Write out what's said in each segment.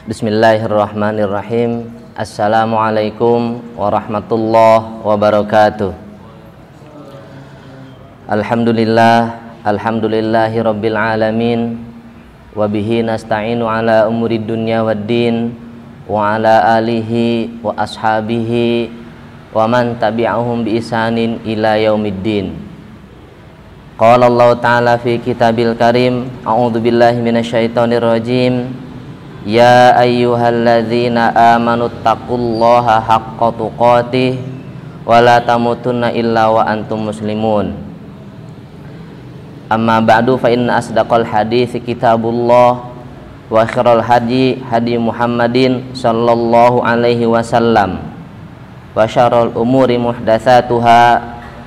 Bismillahirrahmanirrahim. Assalamualaikum warahmatullahi wabarakatuh. Alhamdulillahi rabbil alamin. Wabihi nasta'inu ala umurid dunya waddin. Wa ala alihi wa ashabihi wa man tabi'ahum bi ihsanin ila yaumiddin. Qala Allah ta'ala fi kitabil karim. A'udzu billahi minasyaitonir rajim. Ya ayyuhalladzina amanu taqullaha haqqa tuqatih wa la tamutunna illa wa antum muslimun. Amma ba'du fa inna asdaqal hadits kitabullah wa khairal hadi Muhammadin sallallahu alaihi wasallam wa syarrul umuri muhdatsatuha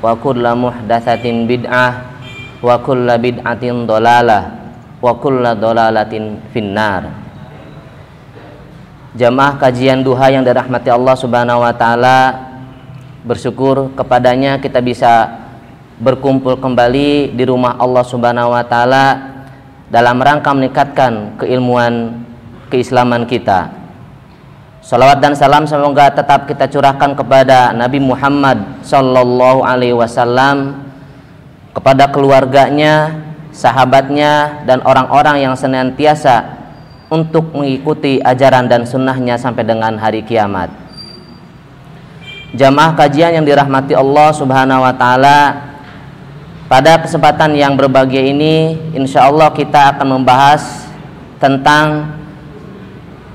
wa kullu muhdatsatin bid'ah wa kullu bid'atin dhalalah wa kullu dhalalatin finnar. Jamaah kajian duha yang dirahmati Allah Subhanahu wa taala, bersyukur kepadanya kita bisa berkumpul kembali di rumah Allah Subhanahu wa taala dalam rangka meningkatkan keilmuan keislaman kita. Salawat dan salam semoga tetap kita curahkan kepada Nabi Muhammad sallallahu alaihi wasallam, kepada keluarganya, sahabatnya, dan orang-orang yang senantiasa untuk mengikuti ajaran dan sunnahnya sampai dengan hari kiamat. Jamaah kajian yang dirahmati Allah Subhanahu wa taala, pada kesempatan yang berbahagia ini insyaallah kita akan membahas tentang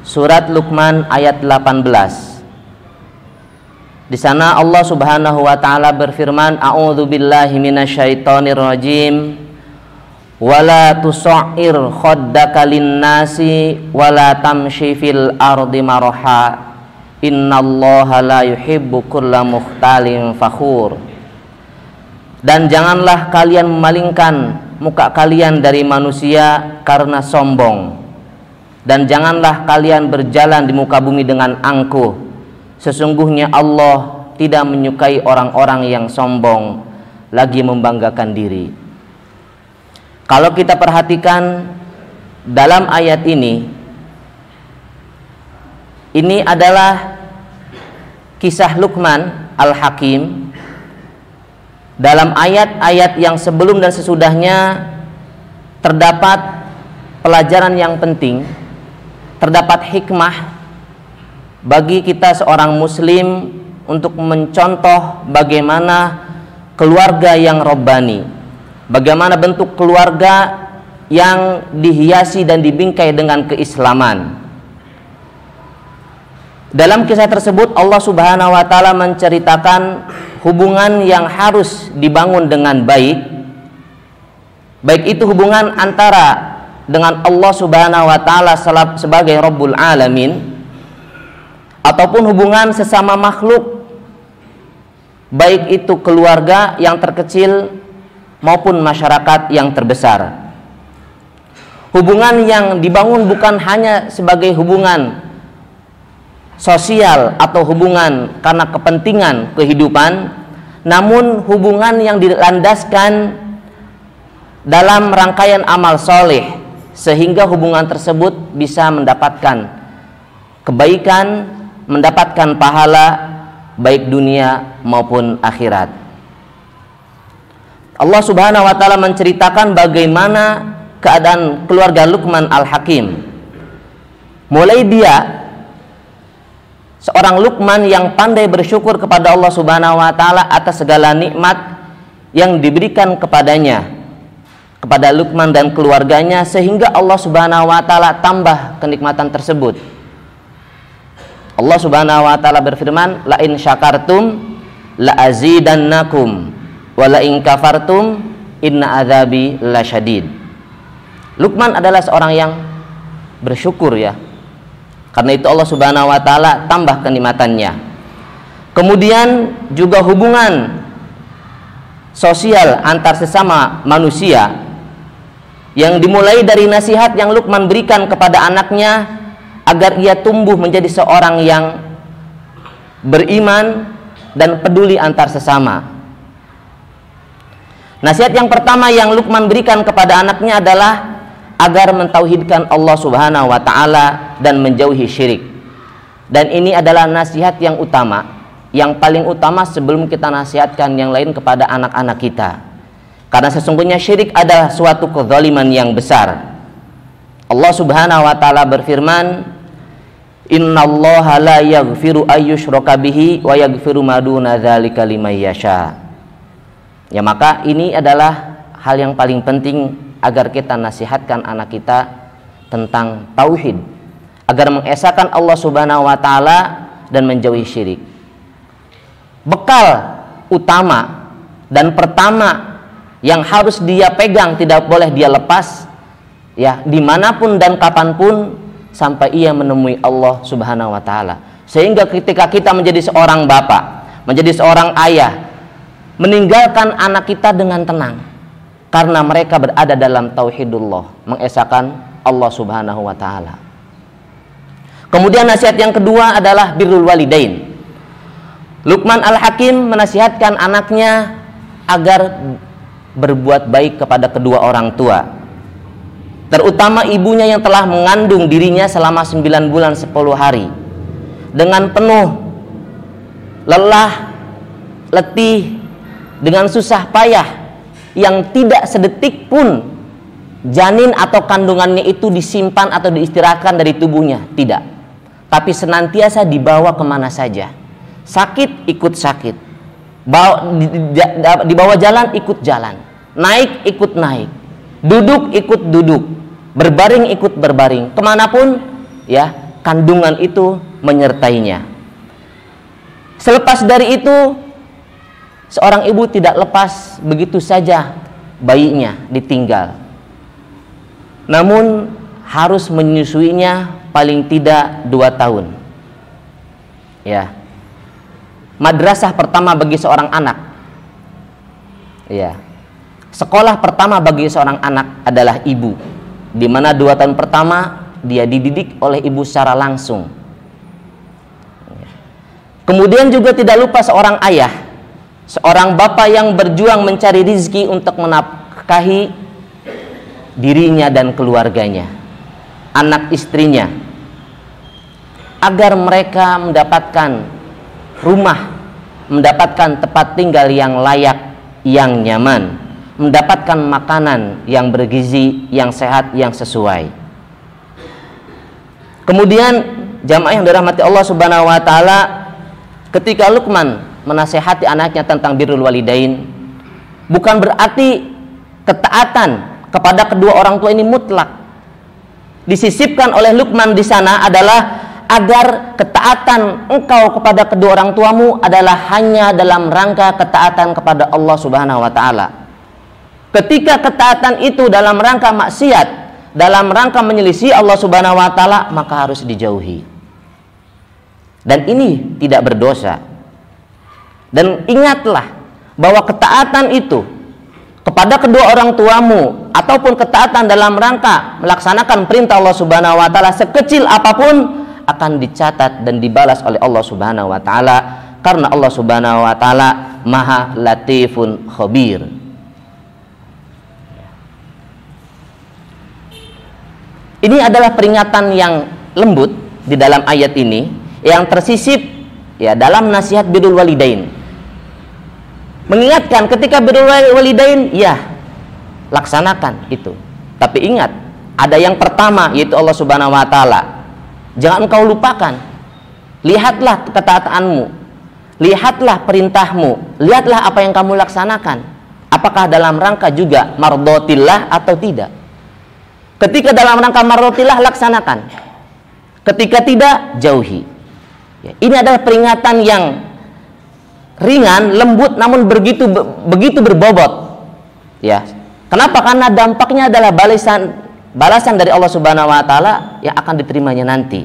surat Luqman ayat 18. Di sana Allah Subhanahu wa taala berfirman, a'udzu billahi minasyaitonir rajim. Wala tusa'ir khaddaka linnasi wala tamshi fil ardi maraha innallaha la yuhibbu kulla mukhtalin fakhur. Dan janganlah kalian memalingkan muka kalian dari manusia karena sombong, dan janganlah kalian berjalan di muka bumi dengan angkuh. Sesungguhnya Allah tidak menyukai orang-orang yang sombong lagi membanggakan diri. Kalau kita perhatikan dalam ayat ini adalah kisah Luqman Al-Hakim. Dalam ayat-ayat yang sebelum dan sesudahnya terdapat pelajaran yang penting, terdapat hikmah bagi kita seorang muslim untuk mencontoh bagaimana keluarga yang robbani, bagaimana bentuk keluarga yang dihiasi dan dibingkai dengan keislaman. Dalam kisah tersebut Allah Subhanahu wa taala menceritakan hubungan yang harus dibangun dengan baik itu hubungan antara dengan Allah Subhanahu wa taala sebagai Rabbul Alamin, ataupun hubungan sesama makhluk, baik itu keluarga yang terkecil maupun masyarakat yang terbesar. Hubungan yang dibangun bukan hanya sebagai hubungan sosial atau hubungan karena kepentingan kehidupan, namun hubungan yang dilandaskan dalam rangkaian amal soleh, sehingga hubungan tersebut bisa mendapatkan kebaikan, mendapatkan pahala baik dunia maupun akhirat. Allah Subhanahu wa taala menceritakan bagaimana keadaan keluarga Luqman Al-Hakim. Mulai dia seorang Luqman yang pandai bersyukur kepada Allah Subhanahu wa taala atas segala nikmat yang diberikan kepadanya, kepada Luqman dan keluarganya, sehingga Allah Subhanahu wa taala tambah kenikmatan tersebut. Allah Subhanahu wa taala berfirman, la in syakartum la azidannakum wala in kafartum inna adzabi lasyadid. Luqman adalah seorang yang bersyukur ya. Karena itu Allah Subhanahu wa taala tambah kenikmatannya. Kemudian juga hubungan sosial antar sesama manusia yang dimulai dari nasihat yang Luqman berikan kepada anaknya agar ia tumbuh menjadi seorang yang beriman dan peduli antar sesama. Nasihat yang pertama yang Luqman berikan kepada anaknya adalah agar mentauhidkan Allah Subhanahu wa taala dan menjauhi syirik. Dan ini adalah nasihat yang utama, yang paling utama sebelum kita nasihatkan yang lain kepada anak-anak kita. Karena sesungguhnya syirik adalah suatu kezaliman yang besar. Allah Subhanahu wa taala berfirman, "Innallaha la yaghfiru ayyushraka bihi wa yaghfiru ma duna dzalika liman yasha." Ya, maka ini adalah hal yang paling penting agar kita nasihatkan anak kita tentang tauhid, agar mengesahkan Allah Subhanahu wa taala dan menjauhi syirik. Bekal utama dan pertama yang harus dia pegang, tidak boleh dia lepas, ya, dimanapun dan kapanpun sampai ia menemui Allah Subhanahu wa taala. Sehingga ketika kita menjadi seorang bapak, menjadi seorang ayah, meninggalkan anak kita dengan tenang, karena mereka berada dalam tauhidullah, mengesahkan Allah Subhanahu wa taala. Kemudian nasihat yang kedua adalah birrul walidain. Luqman Al-Hakim menasihatkan anaknya agar berbuat baik kepada kedua orang tua, terutama ibunya yang telah mengandung dirinya selama 9 bulan 10 hari dengan penuh lelah, letih, dengan susah payah, yang tidak sedetik pun janin atau kandungannya itu disimpan atau diistirahatkan dari tubuhnya, tidak, tapi senantiasa dibawa kemana saja. Sakit ikut sakit, dibawa jalan ikut jalan, naik ikut naik, duduk ikut duduk, berbaring ikut berbaring, kemanapun ya kandungan itu menyertainya. Selepas dari itu, seorang ibu tidak lepas begitu saja bayinya ditinggal, namun harus menyusuinya paling tidak 2 tahun. Ya, madrasah pertama bagi seorang anak, ya, sekolah pertama bagi seorang anak adalah ibu, di mana 2 tahun pertama dia dididik oleh ibu secara langsung. Kemudian juga tidak lupa seorang ayah, seorang bapak yang berjuang mencari rizki untuk menafkahi dirinya dan keluarganya, anak istrinya, agar mereka mendapatkan rumah, mendapatkan tempat tinggal yang layak, yang nyaman, mendapatkan makanan yang bergizi, yang sehat, yang sesuai. Kemudian jamaah yang dirahmati Allah Subhanahu wa taala, ketika Luqman menasihati anaknya tentang birrul walidain, bukan berarti ketaatan kepada kedua orang tua ini mutlak. Disisipkan oleh Luqman di sana adalah agar ketaatan engkau kepada kedua orang tuamu adalah hanya dalam rangka ketaatan kepada Allah Subhanahu wa taala. Ketika ketaatan itu dalam rangka maksiat, dalam rangka menyelisih Allah Subhanahu wa taala, maka harus dijauhi. Dan ini tidak berdosa. Dan ingatlah bahwa ketaatan itu kepada kedua orang tuamu ataupun ketaatan dalam rangka melaksanakan perintah Allah Subhanahu wa taala sekecil apapun akan dicatat dan dibalas oleh Allah Subhanahu wa taala, karena Allah Subhanahu wa taala Maha Latifun Khabir. Ini adalah peringatan yang lembut di dalam ayat ini yang tersisip ya dalam nasihat birrul walidain. Mengingatkan ketika birrul walidain, ya laksanakan itu. Tapi ingat, ada yang pertama yaitu Allah Subhanahu wa taala. Jangan engkau lupakan. Lihatlah ketaatanmu, lihatlah perintahmu, lihatlah apa yang kamu laksanakan. Apakah dalam rangka juga mardotillah atau tidak? Ketika dalam rangka mardotillah, laksanakan. Ketika tidak, jauhi. Ya, ini adalah peringatan yang ringan, lembut, namun begitu berbobot. Ya, kenapa? Karena dampaknya adalah balasan dari Allah Subhanahu wa taala yang akan diterimanya nanti.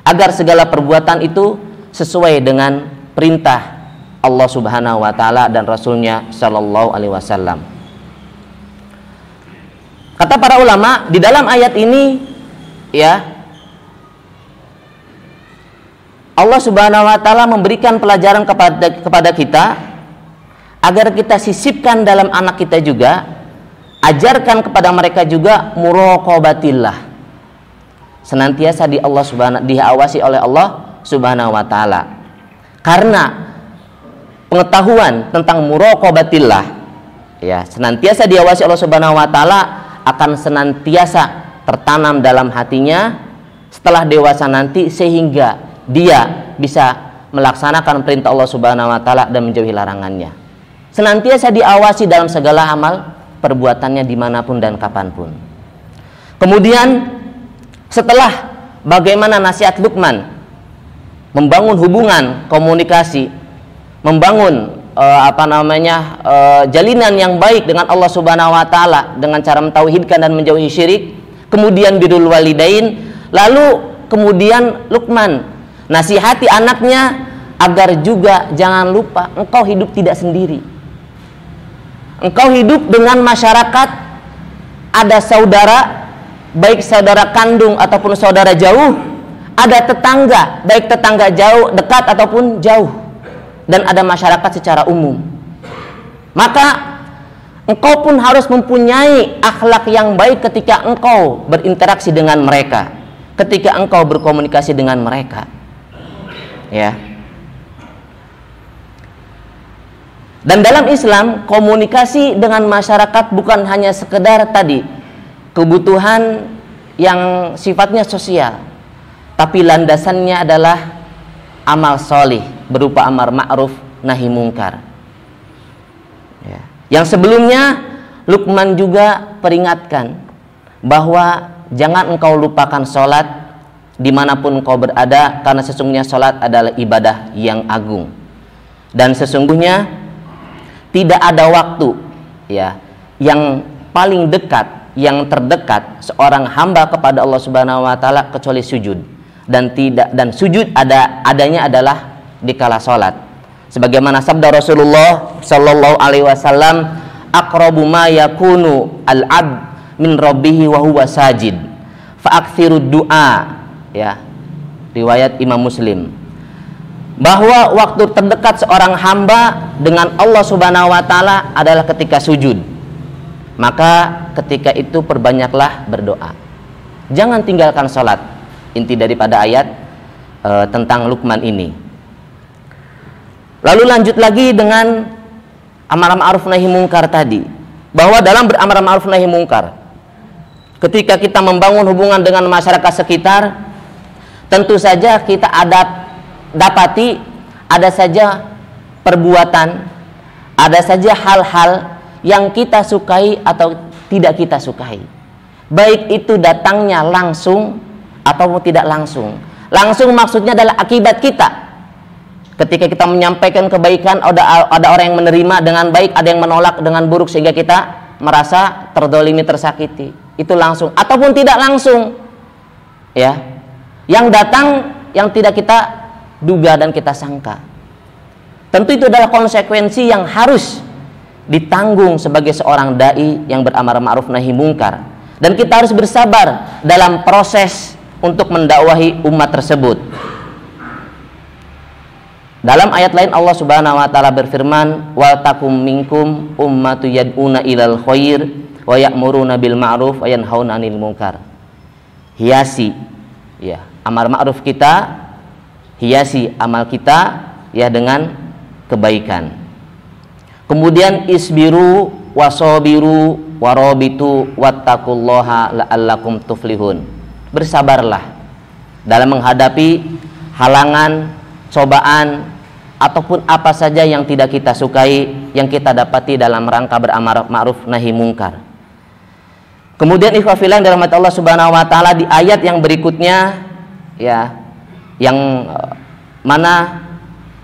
Agar segala perbuatan itu sesuai dengan perintah Allah Subhanahu wa taala dan Rasulnya sallallahu alaihi wasallam. Kata para ulama di dalam ayat ini, ya, Allah Subhanahu wa taala memberikan pelajaran kepada kita agar kita sisipkan dalam anak kita juga, ajarkan kepada mereka juga muraqabatillah, senantiasa diawasi oleh Allah Subhanahu wa taala. Karena pengetahuan tentang muraqabatillah, ya, senantiasa diawasi Allah Subhanahu wa taala, akan senantiasa tertanam dalam hatinya setelah dewasa nanti, sehingga dia bisa melaksanakan perintah Allah Subhanahu wa taala dan menjauhi larangannya. Senantiasa diawasi dalam segala amal perbuatannya dimanapun dan kapanpun. Kemudian setelah bagaimana nasihat Luqman membangun hubungan komunikasi, membangun jalinan yang baik dengan Allah Subhanahu wa taala dengan cara mentauhidkan dan menjauhi syirik, kemudian birrul walidain, lalu kemudian Luqman nasihati anaknya agar juga jangan lupa engkau hidup tidak sendiri. Engkau hidup dengan masyarakat, ada saudara, baik saudara kandung ataupun saudara jauh, ada tetangga, baik tetangga jauh, dekat ataupun jauh, dan ada masyarakat secara umum. Maka engkau pun harus mempunyai akhlak yang baik ketika engkau berinteraksi dengan mereka, ketika engkau berkomunikasi dengan mereka, ya. Dan dalam Islam, komunikasi dengan masyarakat bukan hanya sekedar tadi kebutuhan yang sifatnya sosial, tapi landasannya adalah amal solih berupa amar ma'ruf nahi mungkar, ya. Yang sebelumnya Luqman juga peringatkan bahwa jangan engkau lupakan sholat dimanapun engkau berada, karena sesungguhnya sholat adalah ibadah yang agung, dan sesungguhnya tidak ada waktu, ya, yang paling dekat, yang terdekat seorang hamba kepada Allah Subhanahu wa taala kecuali sujud, dan sujud adanya adalah dikala salat. Sebagaimana sabda Rasulullah sallallahu alaihi wasallam, aqrabu ma yakunu al-'abd min rabbih wa huwa sajid fa aktsirud du'a, ya, riwayat Imam Muslim, bahwa waktu terdekat seorang hamba dengan Allah Subhanahu wa taala adalah ketika sujud. Maka ketika itu perbanyaklah berdoa. Jangan tinggalkan salat. Inti daripada ayat tentang Luqman ini. Lalu lanjut lagi dengan amar ma'ruf nahi mungkar tadi, bahwa dalam beramar ma'ruf nahi mungkar, ketika kita membangun hubungan dengan masyarakat sekitar, tentu saja kita dapati ada saja perbuatan, ada saja hal-hal yang kita sukai atau tidak kita sukai, baik itu datangnya langsung atau tidak langsung. Langsung maksudnya adalah akibat kita. Ketika kita menyampaikan kebaikan, ada orang yang menerima dengan baik, ada yang menolak dengan buruk, sehingga kita merasa terdolimi, tersakiti. Itu langsung ataupun tidak langsung, ya, yang datang yang tidak kita duga dan kita sangka. Tentu itu adalah konsekuensi yang harus ditanggung sebagai seorang dai yang beramar ma'ruf nahi mungkar, dan kita harus bersabar dalam proses untuk mendakwahi umat tersebut. Dalam ayat lain Allah Subhanahu wa taala berfirman, wa takum minkum ummatu yad'una ilal khair wa ya'muruna bil ma'ruf wa yanhauna 'anil munkar. Hiasi, ya, amar ma'ruf kita, hiasi amal kita, ya, dengan kebaikan. Kemudian isbiru wasobiru warobitu wattaqullaha la'allakum tuflihun. Bersabarlah dalam menghadapi halangan, cobaan, ataupun apa saja yang tidak kita sukai, yang kita dapati dalam rangka beramar ma'ruf nahi mungkar. Kemudian ikhwah fillah dalam Allah Subhanahu wa taala di ayat yang berikutnya, ya, yang mana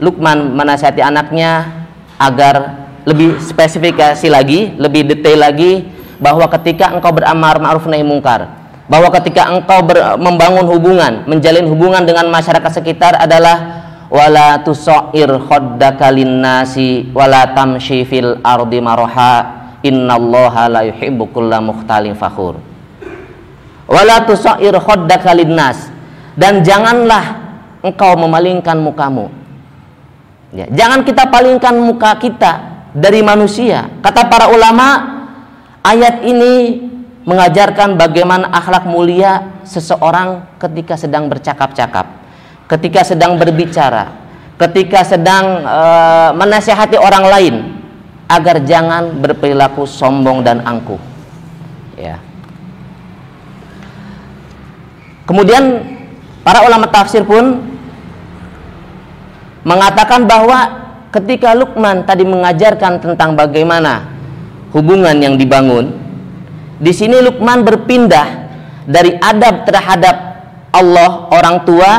Luqman menasihati anaknya agar lebih spesifikasi lagi, lebih detail lagi, bahwa ketika engkau beramar ma'ruf nahi mungkar, bahwa ketika engkau membangun hubungan, menjalin hubungan dengan masyarakat sekitar adalah wala tusair khaddaka linnasi wala tamshi fil ardi maraha innallaha la yuhibbu kulla mukhtalin fakhur. Wala tusair khaddaka linnas, dan janganlah engkau memalingkan mukamu, ya, jangan kita palingkan muka kita dari manusia. Kata para ulama, Ayat ini mengajarkan bagaimana akhlak mulia seseorang ketika sedang bercakap-cakap, ketika sedang berbicara, ketika sedang menasihati orang lain, agar jangan berperilaku sombong dan angkuh. Ya. Kemudian para ulama tafsir pun mengatakan bahwa ketika Luqman tadi mengajarkan tentang bagaimana hubungan yang dibangun, di sini Luqman berpindah dari adab terhadap Allah, orang tua,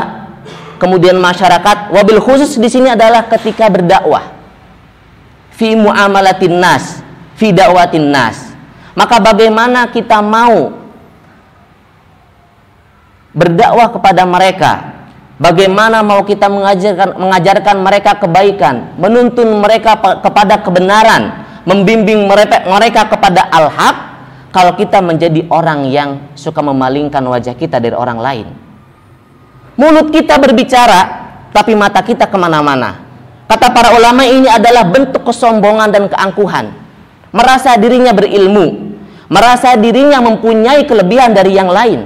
kemudian masyarakat, wabil khusus di sini adalah ketika berdakwah. Fi muamalatin nas, fi da'watin nas. Maka bagaimana kita mau berdakwah kepada mereka? Bagaimana mau kita mengajarkan mereka kebaikan, menuntun mereka kepada kebenaran, membimbing mereka kepada al-haq, kalau kita menjadi orang yang suka memalingkan wajah kita dari orang lain. Mulut kita berbicara, tapi mata kita kemana-mana. Kata para ulama, ini adalah bentuk kesombongan dan keangkuhan. Merasa dirinya berilmu, merasa dirinya mempunyai kelebihan dari yang lain.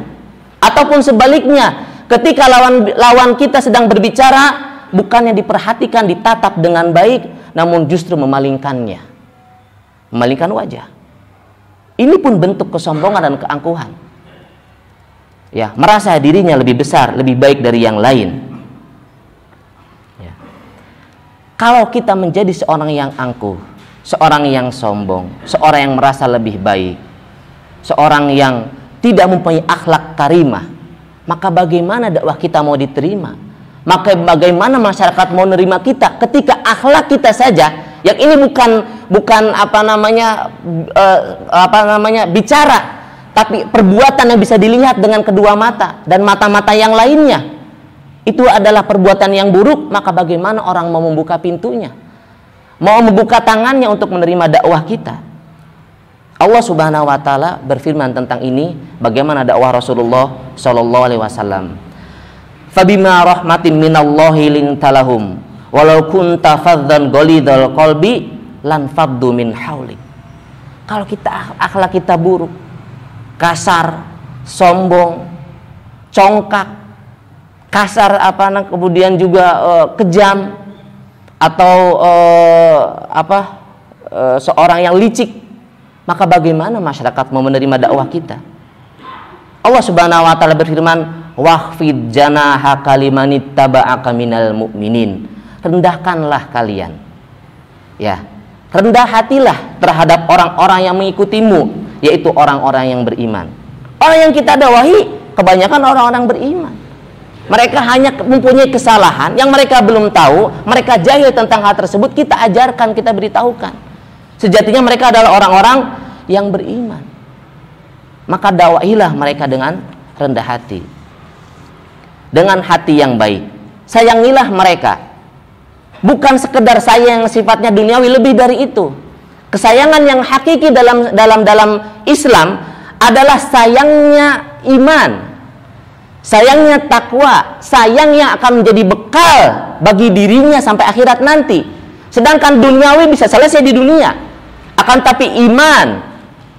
Ataupun sebaliknya, ketika lawan kita sedang berbicara, bukannya diperhatikan, ditatap dengan baik, namun justru memalingkannya, memalingkan wajah. Ini pun bentuk kesombongan dan keangkuhan. Ya, merasa dirinya lebih besar, lebih baik dari yang lain. Kalau kita menjadi seorang yang angkuh, seorang yang sombong, seorang yang merasa lebih baik, seorang yang tidak mempunyai akhlak karimah, maka bagaimana dakwah kita mau diterima? Maka bagaimana masyarakat mau menerima kita ketika akhlak kita saja, yang ini bukan bicara, tapi perbuatan yang bisa dilihat dengan kedua mata dan mata-mata yang lainnya, itu adalah perbuatan yang buruk, maka bagaimana orang mau membuka pintunya, mau membuka tangannya untuk menerima dakwah kita? Allah Subhanahu wa taala berfirman tentang ini, bagaimana dakwah Rasulullah sallallahu alaihi wasallam. Fabima rahmatin minallahi lintalahum walau kunta faddan ghalidhal qalbi lan faddu min haulik. Kalau kita akhlak kita buruk, kasar, sombong, congkak, kasar kemudian juga kejam, atau seorang yang licik, maka bagaimana masyarakat mau menerima dakwah kita? Allah Subhanahu wa taala berfirman, wahfid janahaka limanittaba'aka minal mu'minin. Rendahkanlah kalian, ya, rendah hatilah terhadap orang-orang yang mengikutimu, yaitu orang-orang yang beriman. Orang yang kita dakwahi kebanyakan orang-orang beriman. Mereka hanya mempunyai kesalahan yang mereka belum tahu, mereka jahil tentang hal tersebut, kita ajarkan, kita beritahukan. Sejatinya mereka adalah orang-orang yang beriman. Maka dakwahilah mereka dengan rendah hati, dengan hati yang baik. Sayangilah mereka. Bukan sekedar sayang sifatnya duniawi, lebih dari itu. Kesayangan yang hakiki dalam Islam adalah sayangnya iman, sayangnya takwa, sayang yang akan menjadi bekal bagi dirinya sampai akhirat nanti. Sedangkan duniawi bisa selesai di dunia, akan tapi iman,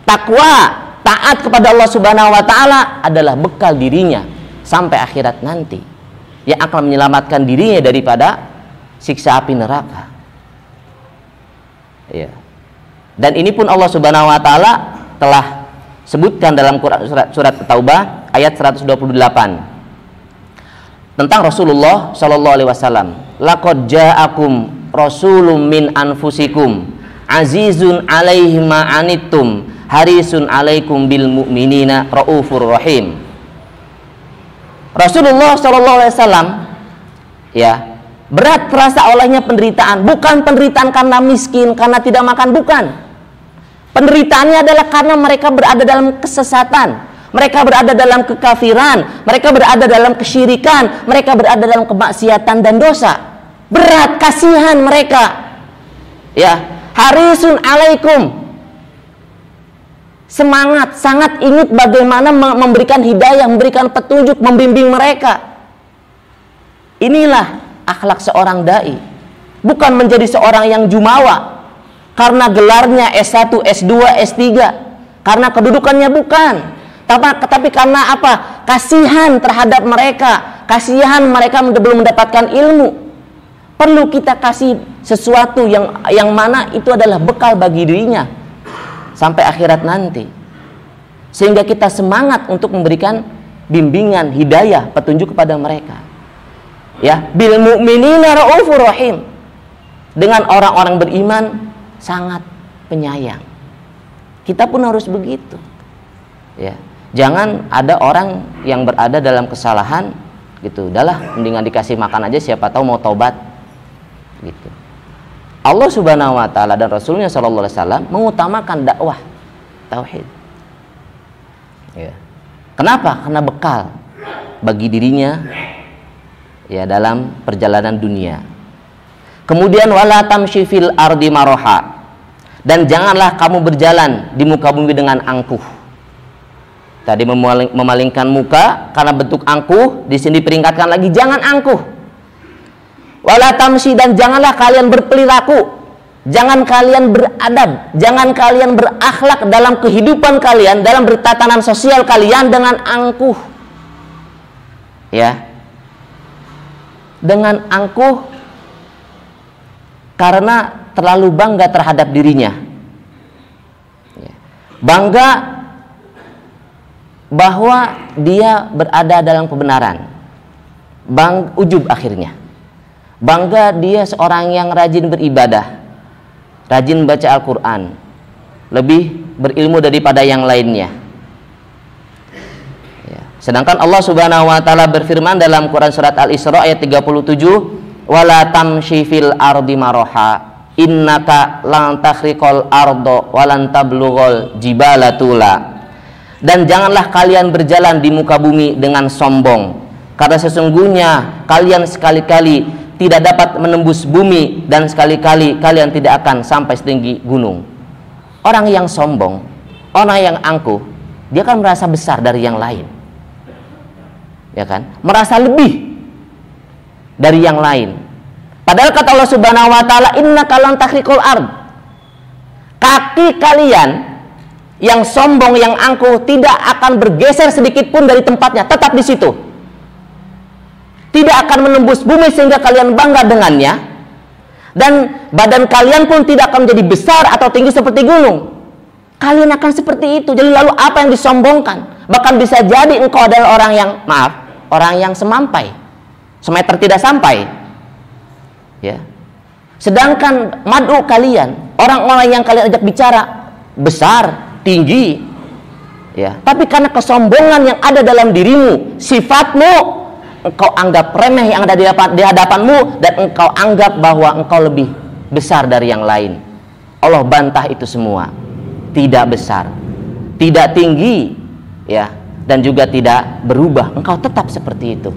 takwa, taat kepada Allah Subhanahu wa taala adalah bekal dirinya sampai akhirat nanti, yang akan menyelamatkan dirinya daripada siksa api neraka. Ya. Dan ini pun Allah Subhanahu wa taala telah sebutkan dalam Quran surat Taubah ayat 128 tentang Rasulullah sallallahu alaihi wasallam. Laqad ja'akum rasulun min anfusikum azizun 'alaihi ma 'anittum harisun 'alaikum bil mu'minina raufur rahim. Rasulullah sallallahu alaihi wasallam, ya, berat terasa olehnya penderitaan, bukan penderitaan karena miskin, karena tidak makan, bukan. Penderitaannya adalah karena mereka berada dalam kesesatan, mereka berada dalam kekafiran, mereka berada dalam kesyirikan, mereka berada dalam kemaksiatan dan dosa. Berat, kasihan mereka. Ya, harisun alaikum. Semangat, sangat ingin bagaimana memberikan hidayah, memberikan petunjuk, membimbing mereka. Inilah akhlak seorang dai, bukan menjadi seorang yang jumawa karena gelarnya S1, S2, S3, karena kedudukannya bukan, tapi karena apa? Kasihan terhadap mereka, kasihan mereka belum mendapatkan ilmu. Perlu kita kasih sesuatu yang mana itu adalah bekal bagi dirinya sampai akhirat nanti, sehingga kita semangat untuk memberikan bimbingan, hidayah, petunjuk kepada mereka. Ya, bil mu'minina raufur rahim. Dengan orang-orang beriman sangat penyayang. Kita pun harus begitu. Ya, jangan ada orang yang berada dalam kesalahan gitu. Udahlah, mendingan dikasih makan aja, siapa tahu mau taubat. Gitu. Allah Subhanahu wa taala dan Rasulnya sallallahu alaihi wasallam mengutamakan dakwah tauhid. Ya. Kenapa? Karena bekal bagi dirinya ya dalam perjalanan dunia. Kemudian wala tamshi fil ardi maroha, dan janganlah kamu berjalan di muka bumi dengan angkuh. Tadi memalingkan muka karena bentuk angkuh, di sini diperingatkan lagi jangan angkuh. Wala tamshi, dan janganlah kalian berperilaku, jangan kalian beradab, jangan kalian berakhlak dalam kehidupan kalian, dalam bertatanan sosial kalian dengan angkuh. Ya. Dengan angkuh karena terlalu bangga terhadap dirinya. Ya. Bangga bahwa dia berada dalam kebenaran. Ujub akhirnya. Bangga dia seorang yang rajin beribadah, rajin baca Al-Quran, lebih berilmu daripada yang lainnya. Ya. Sedangkan Allah Subhanahu wa taala berfirman dalam Quran surat Al-Isra ayat 37, wala tamshi fil ardi maroha innaka lan takhriqal ardo walan tablughal jibala tula. Dan janganlah kalian berjalan di muka bumi dengan sombong, karena sesungguhnya kalian sekali-kali tidak dapat menembus bumi, dan sekali-kali kalian tidak akan sampai setinggi gunung. Orang yang sombong, orang yang angkuh, dia kan merasa besar dari yang lain, ya kan? Merasa lebih dari yang lain. Padahal kata Allah Subhanahu wa taala, innaka lan takhriqul ard. Kaki kalian yang sombong, yang angkuh tidak akan bergeser sedikit pun dari tempatnya, tetap di situ. Tidak akan menembus bumi sehingga kalian bangga dengannya, dan badan kalian pun tidak akan menjadi besar atau tinggi seperti gunung. Kalian akan seperti itu. Jadi lalu apa yang disombongkan? Bahkan bisa jadi engkau adalah orang yang, orang yang semampai, semeter tidak sampai. Ya. Sedangkan mad'u kalian, orang-orang yang kalian ajak bicara besar, tinggi. Ya. Tapi karena kesombongan yang ada dalam dirimu, sifatmu, engkau anggap remeh yang ada di hadapanmu, dan engkau anggap bahwa engkau lebih besar dari yang lain. Allah bantah itu semua. Tidak besar, tidak tinggi, ya, dan juga tidak berubah. Engkau tetap seperti itu.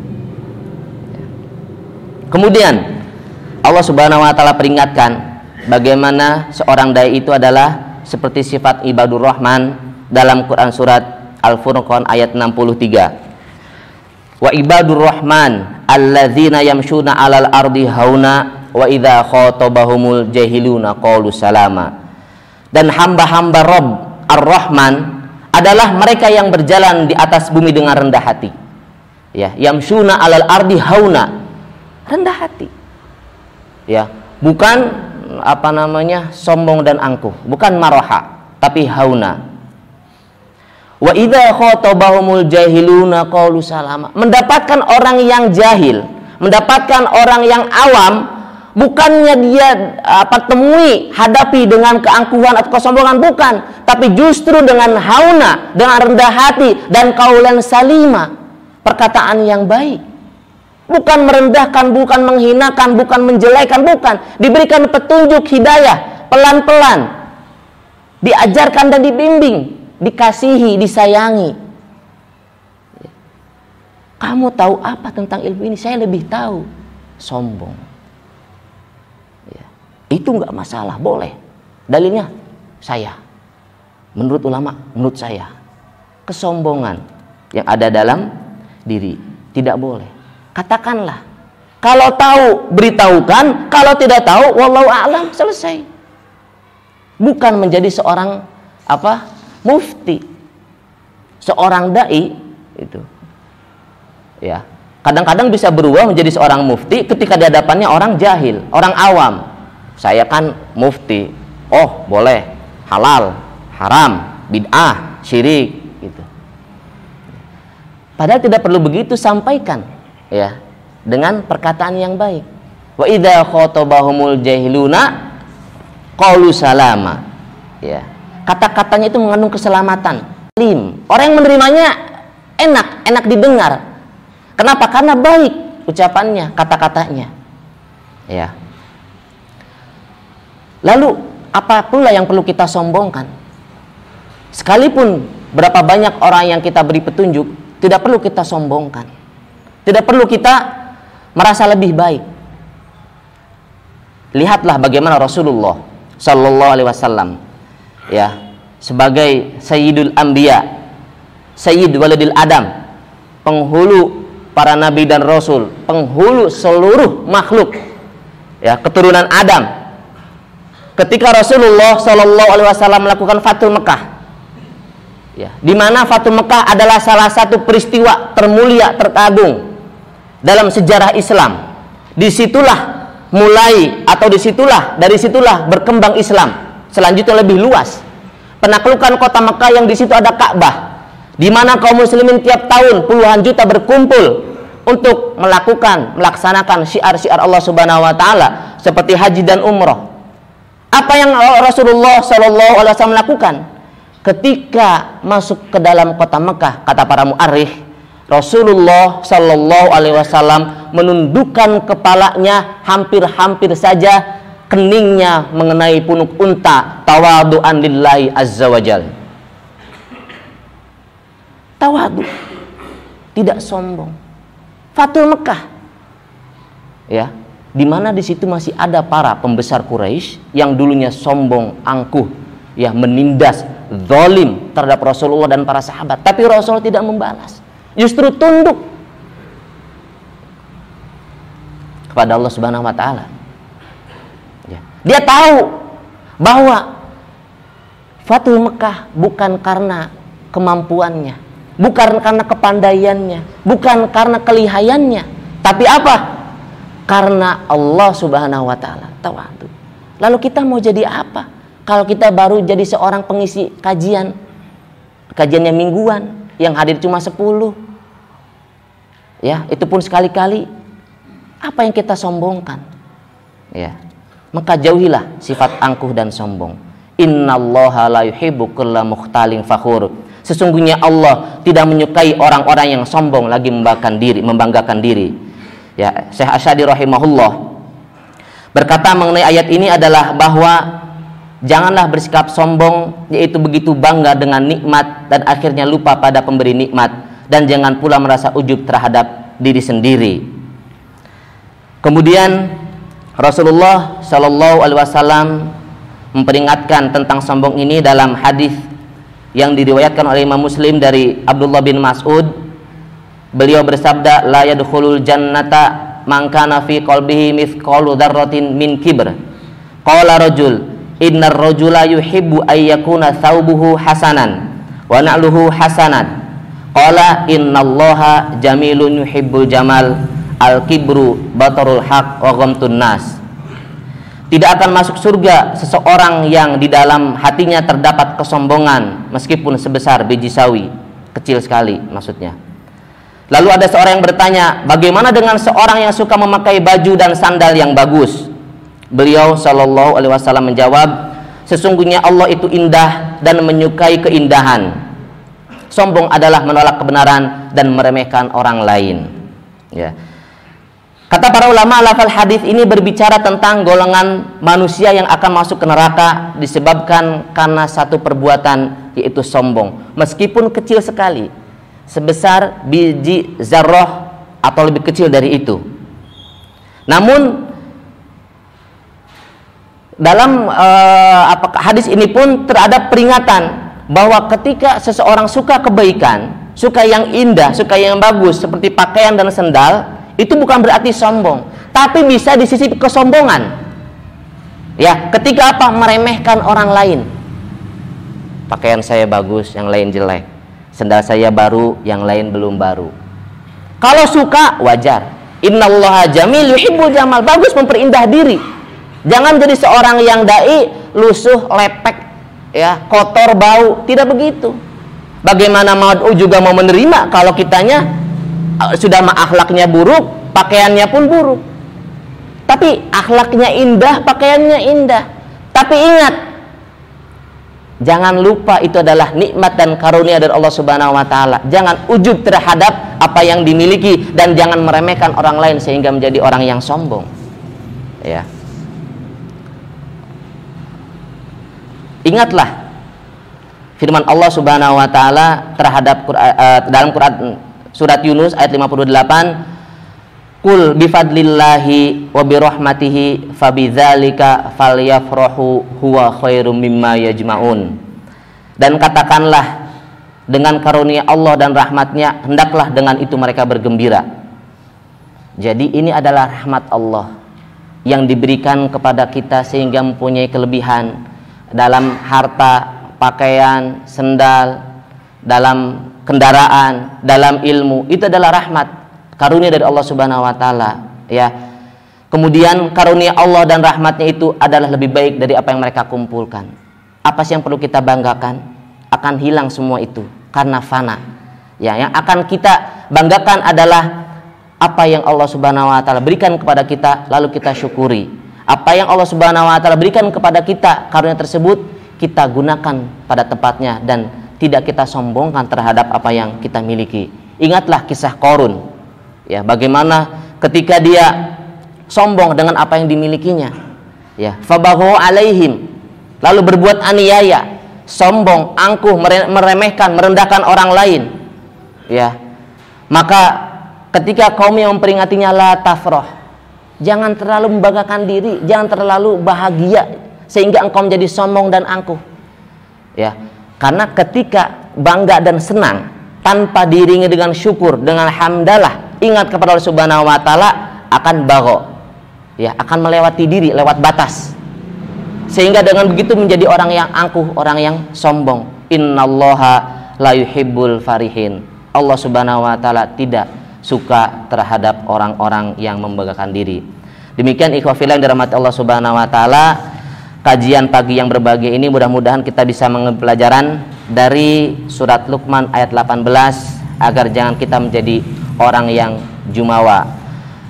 Kemudian Allah Subhanahu wa taala peringatkan bagaimana seorang dai itu adalah seperti sifat ibadur rahman dalam Quran surat Al-Furqan ayat 63. Wa ibadur rahman alladzina yamshuna 'alal ardi hauna wa idza khatabahumul jahiluna qalu salama. Dan hamba-hamba Rabb Ar-Rahman adalah mereka yang berjalan di atas bumi dengan rendah hati. Ya, yamshuna 'alal ardi hauna, rendah hati. Ya, bukan sombong dan angkuh, bukan maroha, tapi hauna. Wa idza khatabahumul jahiluna qalu salama. Mendapatkan orang yang jahil, mendapatkan orang yang awam, bukannya dia temui, hadapi dengan keangkuhan atau kesombongan, bukan, tapi justru dengan hauna, dengan rendah hati dan qaulan salima, perkataan yang baik. Bukan merendahkan, bukan menghinakan, bukan menjelekan, bukan. Diberikan petunjuk hidayah pelan-pelan, diajarkan dan dibimbing, dikasihi, disayangi. Kamu tahu apa tentang ilmu ini? Saya lebih tahu. Sombong. Ya. Itu nggak masalah, boleh. Dalilnya saya. Menurut ulama, menurut saya. Kesombongan yang ada dalam diri tidak boleh. Katakanlah. Kalau tahu, beritahukan. Kalau tidak tahu, wallahu a'lam, selesai. Bukan menjadi seorang mufti. Seorang dai itu, ya, kadang-kadang bisa berubah menjadi seorang mufti ketika di hadapannya orang jahil, orang awam. Saya kan mufti, oh boleh, halal, haram, bid'ah, syirik, gitu. Padahal tidak perlu begitu, sampaikan, ya, dengan perkataan yang baik. Wa idza khotabahumul jahiluna qalu salama. Ya. Kata-katanya itu mengandung keselamatan. Orang yang menerimanya enak didengar. Kenapa? Karena baik ucapannya, kata-katanya. Ya. Lalu apa pula yang perlu kita sombongkan? Sekalipun berapa banyak orang yang kita beri petunjuk, tidak perlu kita sombongkan. Tidak perlu kita merasa lebih baik. Lihatlah bagaimana Rasulullah Sallallahu Alaihi Wasallam, ya, sebagai Sayyidul Anbiya, Sayyid Waladil Adam, penghulu para nabi dan rasul, penghulu seluruh makhluk, ya, keturunan Adam. Ketika Rasulullah Sallallahu Alaihi Wasallam melakukan Fathul Mekah, ya, di mana Fathul Mekah adalah salah satu peristiwa termulia, terkagum dalam sejarah Islam. Disitulah mulai, atau dari situlah berkembang Islam. Selanjutnya lebih luas, penaklukan kota Mekah yang di situ ada Ka'bah, di mana kaum muslimin tiap tahun puluhan juta berkumpul untuk melaksanakan syiar-syiar Allah Subhanahu wa taala seperti haji dan umroh. Apa yang Rasulullah Shallallahu Alaihi Wasallam lakukan ketika masuk ke dalam kota Mekah? Kata para mu'arrikh, Rasulullah Shallallahu Alaihi Wasallam menundukkan kepalanya hampir saja keningnya mengenai punuk unta, tawadu'an lillahi azza wajal. Tawadu, tidak sombong. Fathul Mekah, ya, di mana di situ masih ada para pembesar Quraisy yang dulunya sombong, angkuh, ya, menindas, zalim terhadap Rasulullah dan para sahabat. Tapi Rasul tidak membalas, justru tunduk kepada Allah Subhanahu wa taala. Ya. Dia tahu bahwa Fathul Mekah bukan karena kemampuannya, bukan karena kepandaiannya, bukan karena kelihayannya, tapi apa? Karena Allah Subhanahu wa taala. Tawadu. Lalu kita mau jadi apa kalau kita baru jadi seorang pengisi kajian yang mingguan, yang hadir cuma 10? Ya, itu pun sekali-kali. Apa yang kita sombongkan? Ya. Maka jauhilah sifat angkuh dan sombong. Innallaha la yuhibbu kulla mukhtalin fakhur. Sesungguhnya Allah tidak menyukai orang-orang yang sombong lagi membanggakan diri. Ya, Syekh Asy'ari rahimahullah berkata mengenai ayat ini adalah bahwa janganlah bersikap sombong, yaitu begitu bangga dengan nikmat dan akhirnya lupa pada pemberi nikmat, dan jangan pula merasa ujub terhadap diri sendiri. Kemudian Rasulullah Shallallahu Alaihi Wasallam memperingatkan tentang sombong ini dalam hadis yang diriwayatkan oleh Imam Muslim dari Abdullah bin Mas'ud. Beliau bersabda, la yadkhulul jannata man kana fi qalbihi mithqalu dzarratin min kibr. Qala rajul, innar rajula yuhibbu ay yakuna thawbuhu hasanan wa na'luhu hasanan. Qala innallaha jamilun yuhibbul jamal, al-kibru batarul haq wa ghamtun nas. Tidak akan masuk surga seseorang yang di dalam hatinya terdapat kesombongan meskipun sebesar biji sawi, kecil sekali maksudnya. Lalu ada seorang yang bertanya, bagaimana dengan seorang yang suka memakai baju dan sandal yang bagus? Beliau Shallallahu Alaihi Wasallam menjawab, sesungguhnya Allah itu indah dan menyukai keindahan. Sombong adalah menolak kebenaran dan meremehkan orang lain. Ya. Kata para ulama, lafal hadis ini berbicara tentang golongan manusia yang akan masuk ke neraka disebabkan karena satu perbuatan, yaitu sombong, meskipun kecil sekali, sebesar biji zarrah atau lebih kecil dari itu. Namun dalam hadis ini pun terhadap peringatan bahwa ketika seseorang suka kebaikan, suka yang indah, suka yang bagus seperti pakaian dan sendal, itu bukan berarti sombong, tapi bisa disisip kesombongan. Ya, ketika apa? Meremehkan orang lain. pakaian saya bagus, yang lain jelek. Sendal saya baru, yang lain belum baru. Kalau suka, wajar. Innallaha jamil yuhibbul jamal. Bagus memperindah diri. Jangan jadi seorang yang dai lusuh, lepek, ya, kotor, bau. Tidak begitu. Bagaimana mad'u juga mau menerima kalau kitanya sudah akhlaknya buruk, pakaiannya pun buruk. Tapi akhlaknya indah, pakaiannya indah. Tapi ingat, jangan lupa itu adalah nikmat dan karunia dari Allah Subhanahu wa taala. Jangan ujub terhadap apa yang dimiliki dan jangan meremehkan orang lain sehingga menjadi orang yang sombong. Ya. Ingatlah firman Allah Subhanahu wa taala terhadap dalam Quran surat Yunus ayat 58, Qul bifadlillahi wa birahmatihi fabidzalika falyafrahu huwa khairum mimma yajma'un. Dan katakanlah, dengan karunia Allah dan rahmatnya hendaklah dengan itu mereka bergembira. Jadi ini adalah rahmat Allah yang diberikan kepada kita sehingga mempunyai kelebihan dalam harta, pakaian, sendal, dalam kendaraan, dalam ilmu. Itu adalah rahmat, karunia dari Allah Subhanahu wa taala, ya. Kemudian karunia Allah dan rahmatnya itu adalah lebih baik dari apa yang mereka kumpulkan. Apa sih yang perlu kita banggakan? Akan hilang semua itu karena fana. Ya, yang akan kita banggakan adalah apa yang Allah Subhanahu wa taala berikan kepada kita lalu kita syukuri. Apa yang Allah Subhanahu wa taala berikan kepada kita, karunia tersebut kita gunakan pada tempatnya dan tidak kita sombongkan terhadap apa yang kita miliki. Ingatlah kisah Qarun. Ya, bagaimana ketika dia sombong dengan apa yang dimilikinya, ya, fabaghu alaihim, lalu berbuat aniaya, sombong, angkuh, meremehkan, merendahkan orang lain, ya. Maka ketika kaum yang memperingatinya, la tafrah, jangan terlalu membanggakan diri, jangan terlalu bahagia sehingga engkau menjadi sombong dan angkuh, ya. Karena ketika bangga dan senang tanpa diiringi dengan syukur, dengan hamdalah, ingat kepada Allah Subhanahu wa taala, akan bagho, ya, akan melewati diri, lewat batas. Sehingga dengan begitu menjadi orang yang angkuh, orang yang sombong. Innallaha la yuhibbul farihin. Allah Subhanahu wa taala tidak suka terhadap orang-orang yang membanggakan diri. Demikian ikhwah fillah yang dirahmati Allah Subhanahu wa taala, kajian pagi yang berbahagia ini mudah-mudahan kita bisa mengambil pelajaran dari surat Luqman ayat 18 agar jangan kita menjadi orang yang jumawa.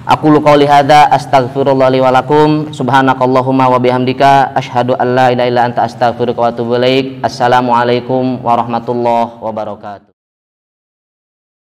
Aqulu qouli hadza astaghfirullah li wa lakum, subhanakallahumma wa bihamdika asyhadu an la ilaha illa anta astaghfiruka wa atubu ilaik. Assalamualaikum warahmatullahi wabarakatuh.